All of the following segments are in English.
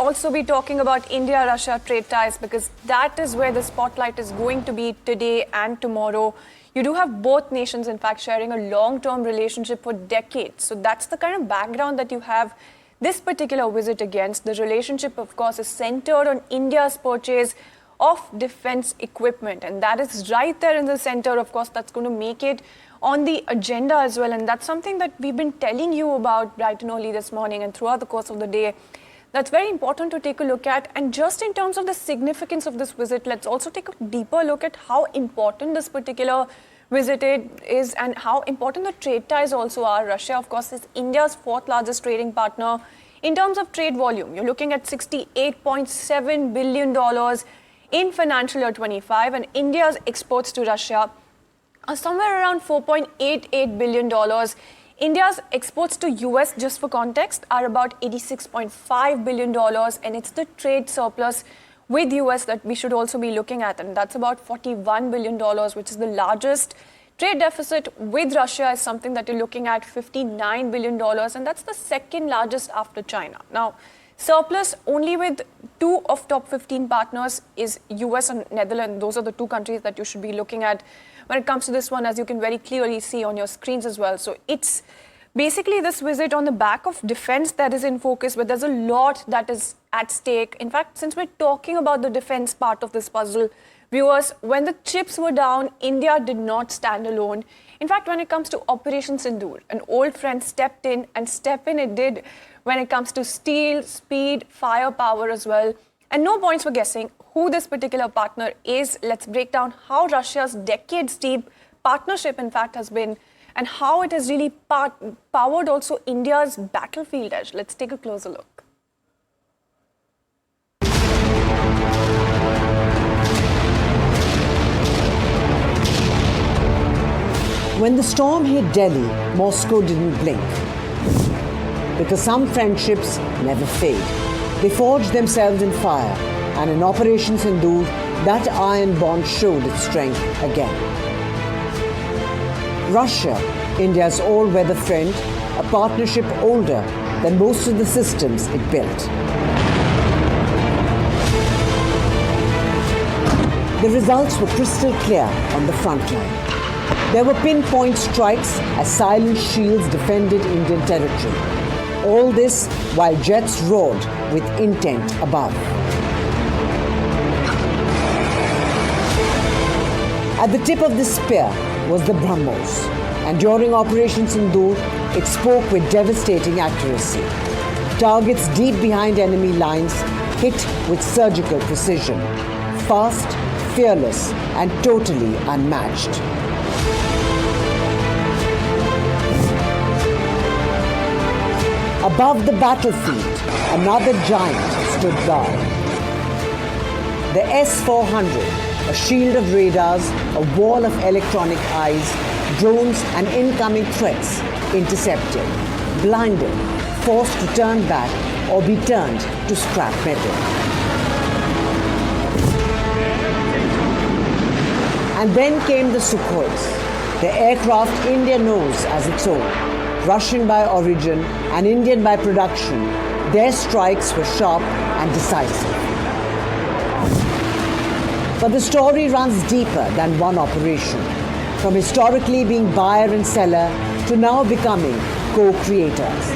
also be talking about India-Russia trade ties because that is where the spotlight is going to be today and tomorrow. You do have both nations, in fact, sharing a long-term relationship for decades. So that's the kind of background that you have this particular visit against. The relationship, of course, is centered on India's purchase of defense equipment. And that is right there in the center, of course, that's going to make it on the agenda as well. And that's something that we've been telling you about bright and early this morning and throughout the course of the day. That's very important to take a look at. And just in terms of the significance of this visit, let's also take a deeper look at how important this particular visit is and how important the trade ties also are. Russia, of course, is India's fourth largest trading partner. In terms of trade volume, you're looking at $68.7 billion in financial year 25, and India's exports to Russia are somewhere around $4.88 billion. India's exports to US, just for context, are about $86.5 billion, and it's the trade surplus with US that we should also be looking at, and that's about $41 billion, which is the largest. Trade deficit with Russia is something that you're looking at $59 billion, and that's the second largest after China. Now, surplus only with two of top 15 partners is US and Netherlands. Those are the two countries that you should be looking at when it comes to this one, as you can very clearly see on your screens as well. So it's basically this visit on the back of defense that is in focus, but there's a lot that is at stake. In fact, since we're talking about the defense part of this puzzle, viewers, when the chips were down, India did not stand alone. In fact, when it comes to Operation Sindoor, an old friend stepped in, and step in it did when it comes to steel, speed, firepower as well. And no points for guessing who this particular partner is. Let's break down how Russia's decades-deep partnership, in fact, has been and how it has really powered also India's battlefield edge. Let's take a closer look. When the storm hit Delhi, Moscow didn't blink. Because some friendships never fade. They forged themselves in fire, and in Operation Sindoor, that iron bond showed its strength again. Russia, India's all-weather friend, a partnership older than most of the systems it built. The results were crystal clear on the front line. There were pinpoint strikes as silent shields defended Indian territory. All this while jets roared with intent above. At the tip of the spear was the BrahMos, and during Operation Sindoor, it spoke with devastating accuracy. Targets deep behind enemy lines hit with surgical precision, fast, fearless, and totally unmatched. Above the battlefield, another giant stood guard. The S-400, a shield of radars, a wall of electronic eyes, drones and incoming threats, intercepted, blinded, forced to turn back or be turned to scrap metal. And then came the Sukhois, the aircraft India knows as its own. Russian by origin and Indian by production, their strikes were sharp and decisive. But the story runs deeper than one operation, from historically being buyer and seller to now becoming co-creators.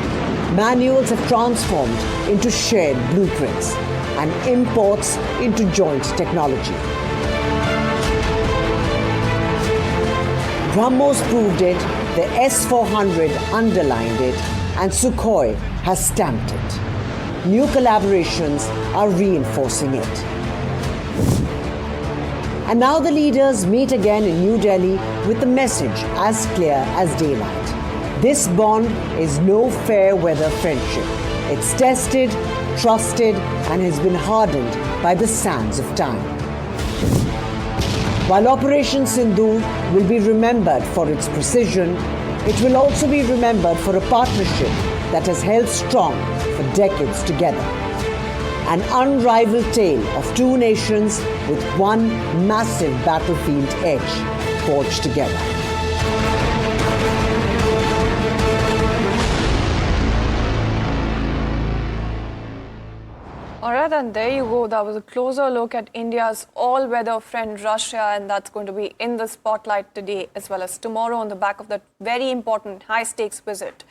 Manuals have transformed into shared blueprints and imports into joint technology. BrahMos proved it, the S-400 underlined it, and Sukhoi has stamped it. New collaborations are reinforcing it. And now the leaders meet again in New Delhi with the message as clear as daylight. This bond is no fair weather friendship. It's tested, trusted, and has been hardened by the sands of time. While Operation Sindoor will be remembered for its precision, it will also be remembered for a partnership that has held strong for decades together. An unrivaled tale of two nations with one massive battlefield edge forged together. All right, and there you go. That was a closer look at India's all-weather friend Russia, and that's going to be in the spotlight today as well as tomorrow on the back of that very important high-stakes visit